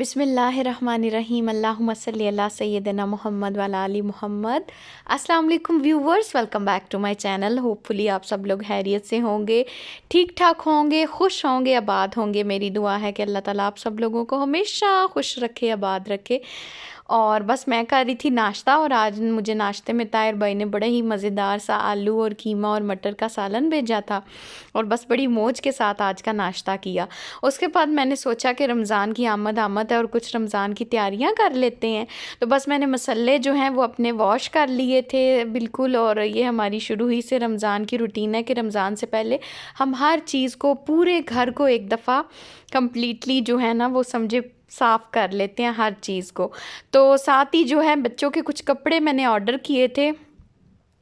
बिस्मिल्लाहिर्रहमानिर्रहीम अल्लाहुम्मा सल्ली अला सय्यिदना मुहम्मद वाला आली मुहम्मद। अस्सलाम वालेकुम viewers, welcome back to my channel. Hopefully आप सब लोग खैरियत से होंगे, ठीक ठाक होंगे, खुश होंगे, आबाद होंगे। मेरी दुआ है कि अल्लाह ताला आप सब लोगों को हमेशा खुश रखे, आबाद रखे। और बस मैं कर रही थी नाश्ता, और आज मुझे नाश्ते में ताहिर भाई ने बड़े ही मज़ेदार सा आलू और कीमा और मटर का सालन भेजा था, और बस बड़ी मौज के साथ आज का नाश्ता किया। उसके बाद मैंने सोचा कि रमज़ान की आमद है और कुछ रमज़ान की तैयारियां कर लेते हैं। तो बस मैंने मसल्ले जो हैं वो अपने वॉश कर लिए थे बिल्कुल। और ये हमारी शुरू ही से रमज़ान की रूटीन है कि रमज़ान से पहले हम हर चीज़ को, पूरे घर को एक दफ़ा कम्प्लीटली जो है ना वो समझे साफ़ कर लेते हैं हर चीज़ को। तो साथ ही जो है बच्चों के कुछ कपड़े मैंने ऑर्डर किए थे।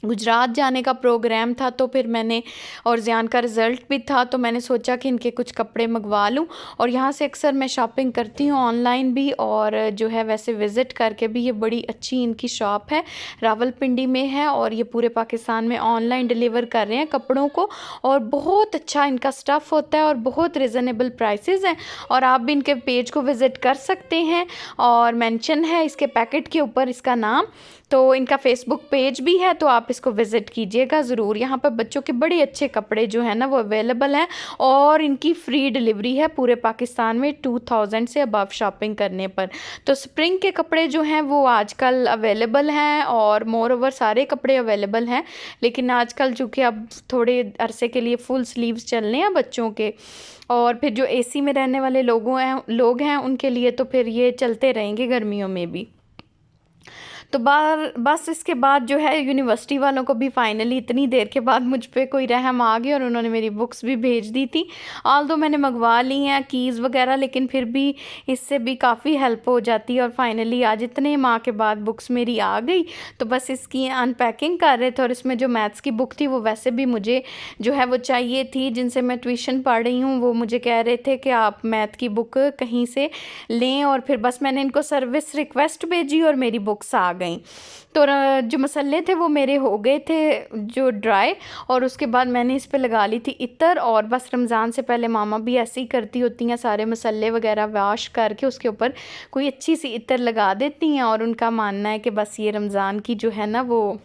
गुजरात जाने का प्रोग्राम था, तो फिर मैंने, और ज़ियान का रिज़ल्ट भी था, तो मैंने सोचा कि इनके कुछ कपड़े मंगवा लूँ। और यहाँ से अक्सर मैं शॉपिंग करती हूँ ऑनलाइन भी, और जो है वैसे विज़िट करके भी। ये बड़ी अच्छी इनकी शॉप है, रावलपिंडी में है, और ये पूरे पाकिस्तान में ऑनलाइन डिलीवर कर रहे हैं कपड़ों को। और बहुत अच्छा इनका स्टफ़ होता है और बहुत रिज़नेबल प्राइसेस हैं। और आप भी इनके पेज को विज़िट कर सकते हैं, और मेंशन है इसके पैकेट के ऊपर इसका नाम। तो इनका फेसबुक पेज भी है, तो आप इसको विज़िट कीजिएगा ज़रूर। यहाँ पर बच्चों के बड़े अच्छे कपड़े जो है ना वो अवेलेबल हैं, और इनकी फ्री डिलीवरी है पूरे पाकिस्तान में 2000 से अबव शॉपिंग करने पर। तो स्प्रिंग के कपड़े जो हैं वो आजकल अवेलेबल हैं, और मोर ओवर सारे कपड़े अवेलेबल हैं। लेकिन आजकल चूँकि अब थोड़े अरसे के लिए फुल स्लीव्स चलने हैं बच्चों के, और फिर जो एसी में रहने वाले लोग हैं उनके लिए तो फिर ये चलते रहेंगे गर्मियों में भी। तो बस इसके बाद जो है यूनिवर्सिटी वालों को भी फाइनली इतनी देर के बाद मुझ पे कोई रहम आ गया, और उन्होंने मेरी बुक्स भी भेज दी थी। ऑल्दो मैंने मंगवा ली हैं कीज़ वगैरह, लेकिन फिर भी इससे भी काफ़ी हेल्प हो जाती है। और फाइनली आज इतने माह के बाद बुक्स मेरी आ गई। तो बस इसकी अनपैकिंग कर रहे थे, और इसमें जो मैथ्स की बुक थी वो वैसे भी मुझे जो है वो चाहिए थी। जिनसे मैं ट्यूशन पढ़ रही हूँ वो मुझे कह रहे थे कि आप मैथ की बुक कहीं से लें, और फिर बस मैंने इनको सर्विस रिक्वेस्ट भेजी और मेरी बुक्स आ गई। तो जो मसाले थे वो मेरे हो गए थे जो ड्राई, और उसके बाद मैंने इस पे लगा ली थी इत्र। और बस रमज़ान से पहले मामा भी ऐसे ही करती होती हैं, सारे मसाले वगैरह वॉश करके उसके ऊपर कोई अच्छी सी इत्र लगा देती हैं। और उनका मानना है कि बस ये रमज़ान की जो है ना वो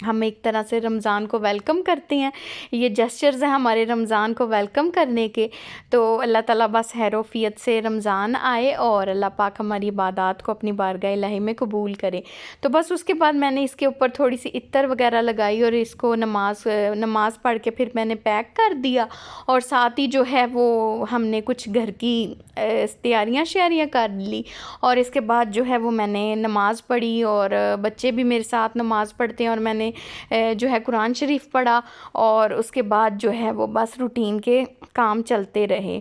हम एक तरह से रमज़ान को वेलकम करते हैं। ये जेस्चर्स हैं हमारे रमज़ान को वेलकम करने के। तो अल्लाह ताला बस हैरोफियत से रमज़ान आए, और अल्लाह पाक हमारी इबादत को अपनी बारगाह इलाही में कबूल करे। तो बस उसके बाद मैंने इसके ऊपर थोड़ी सी इत्र वगैरह लगाई, और इसको नमाज पढ़ के फिर मैंने पैक कर दिया। और साथ ही जो है वो हमने कुछ घर की तैयारियाँ श्यारियाँ कर ली। और इसके बाद जो है वो मैंने नमाज़ पढ़ी, और बच्चे भी मेरे साथ नमाज़ पढ़ते हैं, और मैंने जो है कुरान शरीफ पढ़ा। और उसके बाद जो है वो बस रूटीन के काम चलते रहे।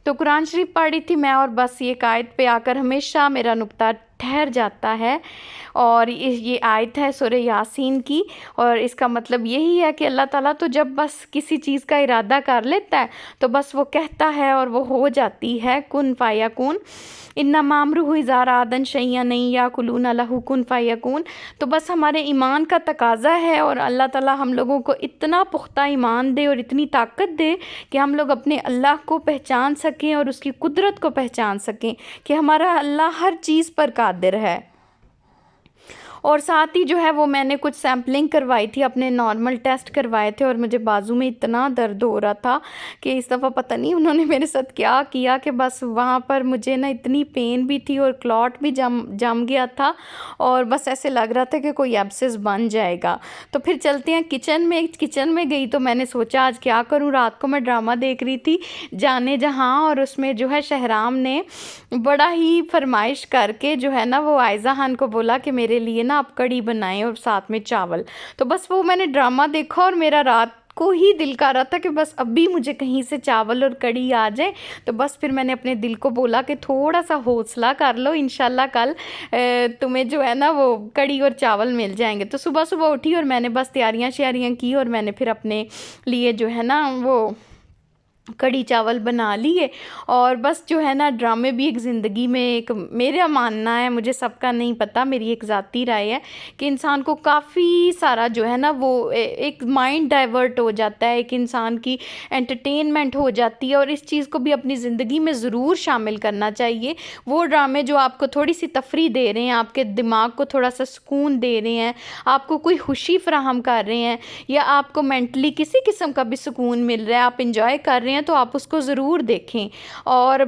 तो कुरान शरीफ पढ़ी थी मैं, और बस ये आयत पे आकर हमेशा मेरा नुक्ता ठहर जाता है। और ये आयत है सूरह यासीन की, और इसका मतलब यही है कि अल्लाह ताला तो जब बस किसी चीज़ का इरादा कर लेता है तो बस वो कहता है और वो हो जाती है। कुन फ़यकुन, इन्नमा अम्रुहु इज़ा अरादा शैअन अन यक़ूल लहू कुन फ़यकुन। तो बस हमारे ईमान का तकाज़ा है, और अल्लाह ताला हम लोगों को इतना पुख्ता ईमान दे और इतनी ताकत दे कि हम लोग अपने अल्लाह को पहचान सकें और उसकी कुदरत को पहचान सकें कि हमारा अल्लाह हर चीज़ पर कादिर है। और साथ ही जो है वो मैंने कुछ सैम्पलिंग करवाई थी, अपने नॉर्मल टेस्ट करवाए थे, और मुझे बाजू में इतना दर्द हो रहा था कि इस दफ़ा पता नहीं उन्होंने मेरे साथ क्या किया कि बस वहाँ पर मुझे ना इतनी पेन भी थी और क्लॉट भी जम गया था, और बस ऐसे लग रहा था कि कोई एब्सेस बन जाएगा। तो फिर चलते हैं किचन में गई, तो मैंने सोचा आज क्या करूँ। रात को मैं ड्रामा देख रही थी जाने जहाँ, और उसमें जो है शहराम ने बड़ा ही फरमाइश करके जो है ना वो आयज़ा खान को बोला कि मेरे लिए आप कड़ी बनाएं और साथ में चावल। तो बस वो मैंने ड्रामा देखा, और मेरा रात को ही दिल कर रहा था कि बस अभी मुझे कहीं से चावल और कड़ी आ जाए। तो बस फिर मैंने अपने दिल को बोला कि थोड़ा सा हौसला कर लो, इंशाल्लाह कल तुम्हें जो है ना वो कड़ी और चावल मिल जाएंगे। तो सुबह सुबह उठी और मैंने बस तैयारियां श्यारियां की, और मैंने फिर अपने लिए जो है ना वो कढ़ी चावल बना लिए। और बस जो है ना, ड्रामे भी एक ज़िंदगी में, एक मेरा मानना है, मुझे सबका नहीं पता, मेरी एक ज़ाती राय है कि इंसान को काफ़ी सारा जो है ना वो एक माइंड डाइवर्ट हो जाता है, एक इंसान की एंटरटेनमेंट हो जाती है। और इस चीज़ को भी अपनी ज़िंदगी में ज़रूर शामिल करना चाहिए। वो ड्रामे जो आपको थोड़ी सी तफरी दे रहे हैं, आपके दिमाग को थोड़ा सा सुकून दे रहे हैं, आपको कोई खुशी फराहम कर रहे हैं, या आपको मेंटली किसी किस्म का भी सुकून मिल रहा है, आप इंजॉय कर रहे हैं, तो आप उसको ज़रूर देखें। और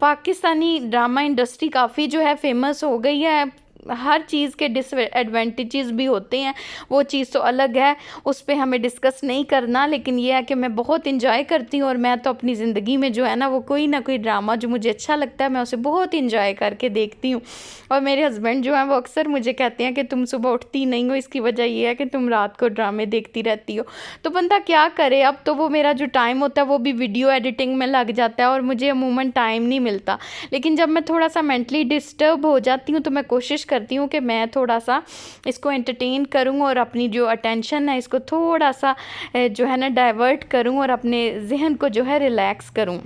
पाकिस्तानी ड्रामा इंडस्ट्री काफ़ी जो है फेमस हो गई है। हर चीज़ के डिसएडवांटेजेस भी होते हैं, वो चीज़ तो अलग है, उस पे हमें डिस्कस नहीं करना। लेकिन ये है कि मैं बहुत इंजॉय करती हूँ, और मैं तो अपनी ज़िंदगी में जो है ना, वो कोई ना कोई ड्रामा जो मुझे अच्छा लगता है, मैं उसे बहुत इंजॉय करके देखती हूँ। और मेरे हस्बैंड जो हैं वो अक्सर मुझे कहते हैं कि तुम सुबह उठती नहीं हो, इसकी वजह ये है कि तुम रात को ड्रामे देखती रहती हो। तो बंदा क्या करे, अब तो वो मेरा जो टाइम होता है वो भी वीडियो एडिटिंग में लग जाता है, और मुझे अमूमन टाइम नहीं मिलता। लेकिन जब मैं थोड़ा सा मेंटली डिस्टर्ब हो जाती हूँ, तो मैं कोशिश करती हूँ कि मैं थोड़ा सा इसको एंटरटेन करूँ, और अपनी जो अटेंशन है इसको थोड़ा सा जो है ना डाइवर्ट करूँ, और अपने जहन को जो है रिलैक्स करूँ।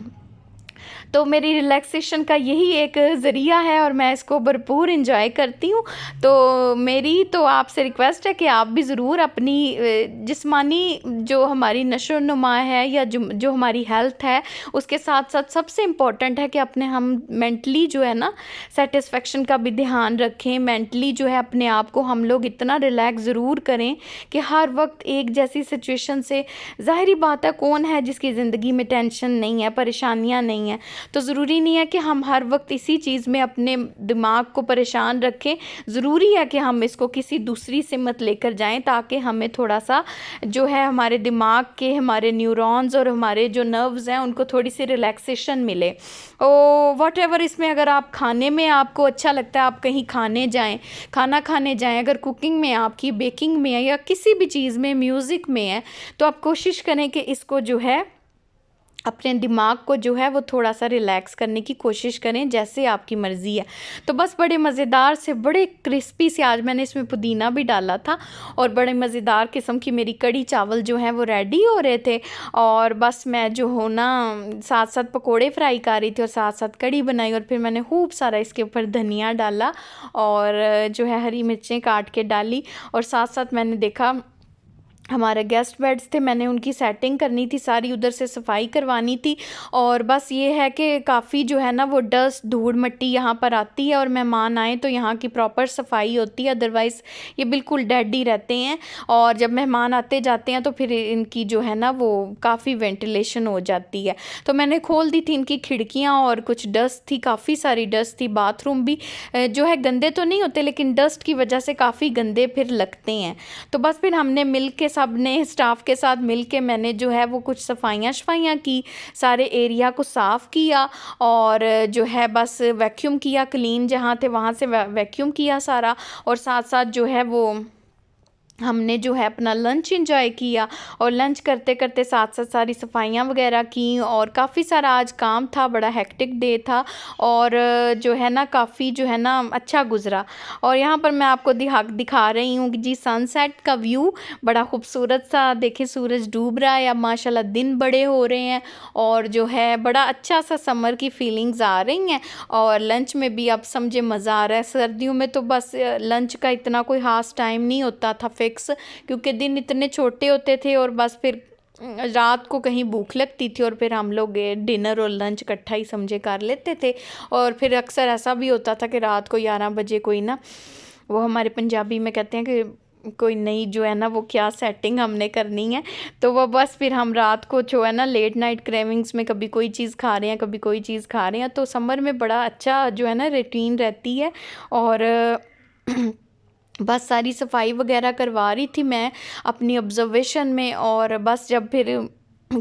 तो मेरी रिलैक्सेशन का यही एक ज़रिया है, और मैं इसको भरपूर इंजॉय करती हूँ। तो मेरी तो आपसे रिक्वेस्ट है कि आप भी ज़रूर अपनी जिस्मानी जो हमारी नशो नुमा है, या जो हमारी हेल्थ है, उसके साथ साथ सबसे इम्पॉर्टेंट है कि अपने हम मेंटली जो है ना सेटिस्फेक्शन का भी ध्यान रखें। मेंटली जो है अपने आप को हम लोग इतना रिलैक्स ज़रूर करें कि हर वक्त एक जैसी सिचुएशन से, ज़ाहिरी बात है कौन है जिसकी ज़िंदगी में टेंशन नहीं है, परेशानियाँ नहीं हैं। तो ज़रूरी नहीं है कि हम हर वक्त इसी चीज़ में अपने दिमाग को परेशान रखें। ज़रूरी है कि हम इसको किसी दूसरी सिमत लेकर जाएं, ताकि हमें थोड़ा सा जो है हमारे दिमाग के, हमारे न्यूरॉन्स और हमारे जो नर्व्स हैं उनको थोड़ी सी रिलैक्सेशन मिले। ओ व्हाटएवर, इसमें अगर आप खाने में आपको अच्छा लगता है, आप कहीं खाने जाएं, खाना खाने जाएं, अगर कुकिंग में, आपकी बेकिंग में है, या किसी भी चीज़ में, म्यूज़िक में है, तो आप कोशिश करें कि इसको जो है अपने दिमाग को जो है वो थोड़ा सा रिलैक्स करने की कोशिश करें, जैसे आपकी मर्ज़ी है। तो बस बड़े मज़ेदार से, बड़े क्रिस्पी से, आज मैंने इसमें पुदीना भी डाला था, और बड़े मज़ेदार किस्म की मेरी कढ़ी चावल जो हैं वो रेडी हो रहे थे। और बस मैं जो हो ना साथ साथ पकोड़े फ्राई कर रही थी, और साथ साथ कढ़ी बनाई, और फिर मैंने खूब सारा इसके ऊपर धनिया डाला, और जो है हरी मिर्चें काट के डाली। और साथ साथ मैंने देखा हमारे गेस्ट बेड्स थे, मैंने उनकी सेटिंग करनी थी सारी, उधर से सफाई करवानी थी। और बस ये है कि काफ़ी जो है ना वो डस्ट, धूड़ मिट्टी यहाँ पर आती है, और मेहमान आए तो यहाँ की प्रॉपर सफाई होती है, अदरवाइज़ ये बिल्कुल डेड ही रहते हैं। और जब मेहमान आते जाते हैं तो फिर इनकी जो है ना वो काफ़ी वेंटिलेशन हो जाती है। तो मैंने खोल दी थी इनकी खिड़कियाँ, और कुछ डस्ट थी, काफ़ी सारी डस्ट थी। बाथरूम भी जो है गंदे तो नहीं होते, लेकिन डस्ट की वजह से काफ़ी गंदे फिर लगते हैं। तो बस फिर हमने मिल के, सब ने स्टाफ के साथ मिल के, मैंने जो है वो कुछ सफाइयाँ की, सारे एरिया को साफ़ किया, और जो है बस वैक्यूम किया, क्लीन जहाँ थे वहाँ से वैक्यूम किया सारा। और साथ साथ जो है वो हमने जो है अपना लंच एंजॉय किया, और लंच करते करते साथ साथ सारी सफाइयाँ वगैरह की, और काफ़ी सारा आज काम था, बड़ा हेक्टिक डे था, और जो है ना काफ़ी जो है ना अच्छा गुज़रा। और यहाँ पर मैं आपको दिखा रही हूँ कि जी सनसेट का व्यू बड़ा खूबसूरत सा, देखें सूरज डूब रहा है, अब माशाल्लाह दिन बड़े हो रहे हैं, और जो है बड़ा अच्छा सा समर की फीलिंग्स आ रही हैं। और लंच में भी अब समझे मज़ा आ रहा है। सर्दियों में तो बस लंच का इतना कोई ख़ास टाइम नहीं होता था फिक्स, क्योंकि दिन इतने छोटे होते थे, और बस फिर रात को कहीं भूख लगती थी, और फिर हम लोग डिनर और लंच इकट्ठा ही समझे कर लेते थे। और फिर अक्सर ऐसा भी होता था कि रात को 11 बजे कोई ना, वो हमारे पंजाबी में कहते हैं कि कोई नई जो है ना वो क्या सेटिंग हमने करनी है, तो वो बस फिर हम रात को जो है ना लेट नाइट क्रेविंग्स में कभी कोई चीज़ खा रहे हैं, कभी कोई चीज़ खा रहे हैं। तो समर में बड़ा अच्छा जो है ना रूटीन रहती है। और बस सारी सफाई वगैरह करवा रही थी मैं अपनी ऑब्जर्वेशन में। और बस जब फिर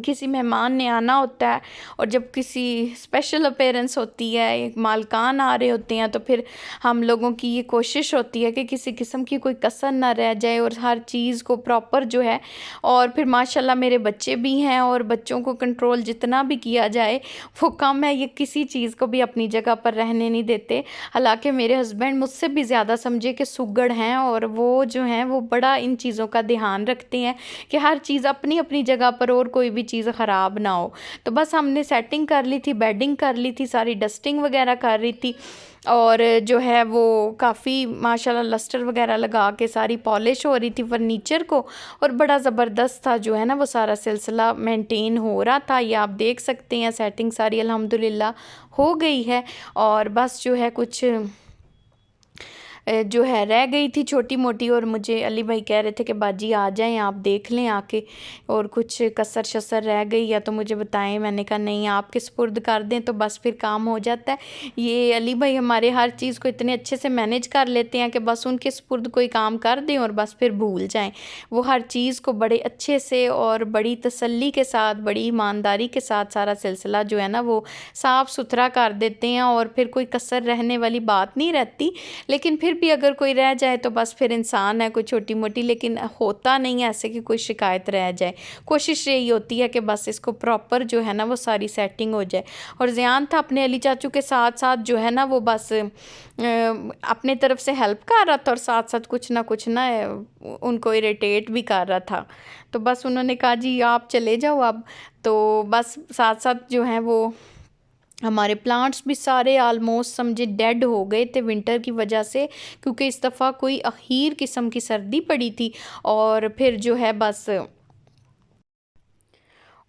किसी मेहमान ने आना होता है, और जब किसी स्पेशल अपीयरेंस होती है, एक मालकान आ रहे होते हैं, तो फिर हम लोगों की ये कोशिश होती है कि किसी किस्म की कोई कसर ना रह जाए, और हर चीज़ को प्रॉपर जो है। और फिर माशाल्लाह मेरे बच्चे भी हैं, और बच्चों को कंट्रोल जितना भी किया जाए वो कम है, ये किसी चीज़ को भी अपनी जगह पर रहने नहीं देते। हालांकि मेरे हस्बैंड मुझसे भी ज़्यादा समझे कि सुगड़ हैं, और वो जो हैं वो बड़ा इन चीज़ों का ध्यान रखते हैं कि हर चीज़ अपनी अपनी जगह पर, और कोई भी चीज़ ख़राब ना हो। तो बस हमने सेटिंग कर ली थी, बेडिंग कर ली थी, सारी डस्टिंग वगैरह कर रही थी और जो है वो काफ़ी माशाल्लाह लस्टर वगैरह लगा के सारी पॉलिश हो रही थी फर्नीचर को, और बड़ा ज़बरदस्त था जो है ना वो सारा सिलसिला मेंटेन हो रहा था। ये आप देख सकते हैं सेटिंग सारी अल्हम्दुलिल्लाह हो गई है। और बस जो है कुछ जो है रह गई थी छोटी मोटी, और मुझे अली भाई कह रहे थे कि बाजी आ जाएं आप देख लें आके, और कुछ कसर शसर रह गई या तो मुझे बताएं। मैंने कहा नहीं आपके सुपुर्द कर दें तो बस फिर काम हो जाता है। ये अली भाई हमारे हर चीज़ को इतने अच्छे से मैनेज कर लेते हैं कि बस उनके सुपुर्द कोई काम कर दें और बस फिर भूल जाएं। वो हर चीज़ को बड़े अच्छे से और बड़ी तसल्ली के साथ, बड़ी ईमानदारी के साथ सारा सिलसिला जो है ना वो साफ़ सुथरा कर देते हैं, और फिर कोई कसर रहने वाली बात नहीं रहती। लेकिन फिर भी अगर कोई रह जाए तो बस फिर इंसान है, कोई छोटी मोटी, लेकिन होता नहीं है ऐसे कि कोई शिकायत रह जाए। कोशिश यही होती है कि बस इसको प्रॉपर जो है ना वो सारी सेटिंग हो जाए। और ज़ियान था अपने अली चाचू के साथ साथ जो है ना वो बस अपने तरफ से हेल्प कर रहा था, और साथ साथ कुछ ना उनको इरिटेट भी कर रहा था। तो बस उन्होंने कहा जी आप चले जाओ अब। तो बस साथ साथ जो है वो हमारे प्लांट्स भी सारे आलमोस्ट समझे डेड हो गए थे विंटर की वजह से, क्योंकि इस दफ़ा कोई अखीर किस्म की सर्दी पड़ी थी। और फिर जो है बस,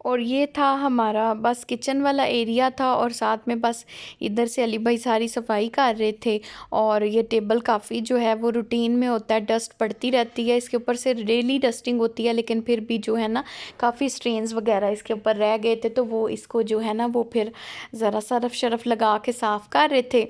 और ये था हमारा बस किचन वाला एरिया था, और साथ में बस इधर से अली भाई सारी सफाई कर रहे थे। और ये टेबल काफ़ी जो है वो रूटीन में होता है, डस्ट पड़ती रहती है इसके ऊपर से, डेली डस्टिंग होती है, लेकिन फिर भी जो है ना काफ़ी स्ट्रेन्स वगैरह इसके ऊपर रह गए थे, तो वो इसको जो है ना वो फिर ज़रा सरफ शरफ लगा के साफ़ कर रहे थे।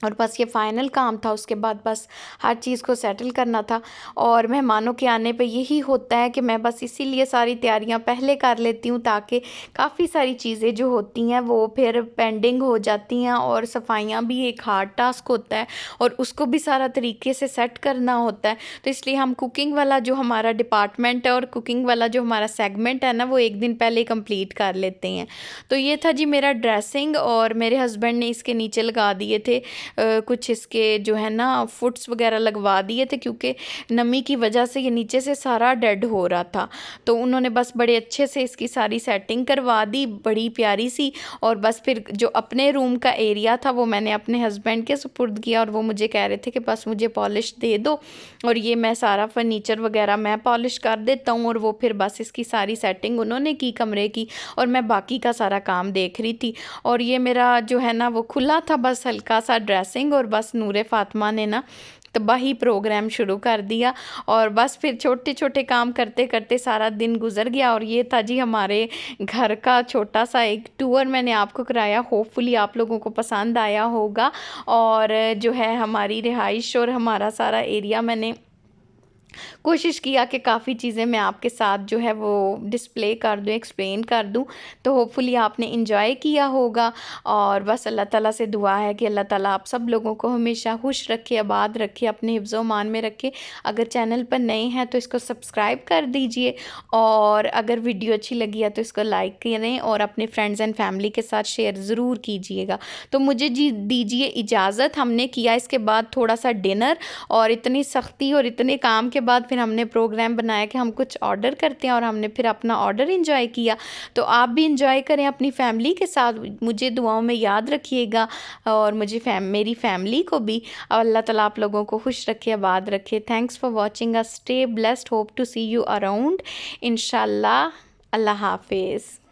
और बस ये फ़ाइनल काम था, उसके बाद बस हर चीज़ को सेटल करना था। और मेहमानों के आने पे यही होता है कि मैं बस इसीलिए सारी तैयारियां पहले कर लेती हूँ, ताकि काफ़ी सारी चीज़ें जो होती हैं वो फिर पेंडिंग हो जाती हैं, और सफाइयाँ भी एक हार्ड टास्क होता है, और उसको भी सारा तरीके से सेट करना होता है। तो इसलिए हम कुकिंग वाला जो हमारा डिपार्टमेंट है और कुकिंग वाला जो हमारा सेगमेंट है ना वो एक दिन पहले कंप्लीट कर लेते हैं। तो ये था जी मेरा ड्रेसिंग, और मेरे हस्बैंड ने इसके नीचे लगा दिए थे कुछ इसके जो है ना फुट्स वगैरह लगवा दिए थे, क्योंकि नमी की वजह से ये नीचे से सारा डेड हो रहा था। तो उन्होंने बस बड़े अच्छे से इसकी सारी सेटिंग करवा दी, बड़ी प्यारी सी। और बस फिर जो अपने रूम का एरिया था वो मैंने अपने हस्बैंड के सुपुर्द किया, और वो मुझे कह रहे थे कि बस मुझे पॉलिश दे दो, और ये मैं सारा फर्नीचर वगैरह मैं पॉलिश कर देता हूँ। और वो फिर बस इसकी सारी सेटिंग उन्होंने की कमरे की, और मैं बाकी का सारा काम देख रही थी। और ये मेरा जो है ना वो खुला था बस हल्का सा ड्रेसिंग, और बस नूरे फातिमा ने ना तबाही प्रोग्राम शुरू कर दिया। और बस फिर छोटे छोटे काम करते करते सारा दिन गुजर गया। और ये था जी हमारे घर का छोटा सा एक टूर मैंने आपको कराया, होपफुली आप लोगों को पसंद आया होगा। और जो है हमारी रिहाइश और हमारा सारा एरिया मैंने कोशिश किया कि काफ़ी चीज़ें मैं आपके साथ जो है वो डिस्प्ले कर दूँ, एक्सप्लेन कर दूँ। तो होपफुली आपने इंजॉय किया होगा। और बस अल्लाह ताला से दुआ है कि अल्लाह ताला आप सब लोगों को हमेशा खुश रखे, आबाद रखे, अपने हिफ्ज़ मान में रखे। अगर चैनल पर नए हैं तो इसको सब्सक्राइब कर दीजिए, और अगर वीडियो अच्छी लगी है तो इसको लाइक करें, और अपने फ्रेंड्स एंड फैमिली के साथ शेयर ज़रूर कीजिएगा। तो मुझे जी दीजिए इजाज़त। हमने किया इसके बाद थोड़ा सा डिनर, और इतनी सख्ती और इतने काम के बाद फिर हमने प्रोग्राम बनाया कि हम कुछ ऑर्डर करते हैं, और हमने फिर अपना ऑर्डर इंजॉय किया। तो आप भी इंजॉय करें अपनी फैमिली के साथ, मुझे दुआओं में याद रखिएगा, और मुझे मेरी फैमिली को भी। अल्लाह ताला आप लोगों को खुश रखे, आबाद रखे। Thanks for watching us, stay blessed, hope to see you around इंशाल्लाह। अल्लाह हाफिज़।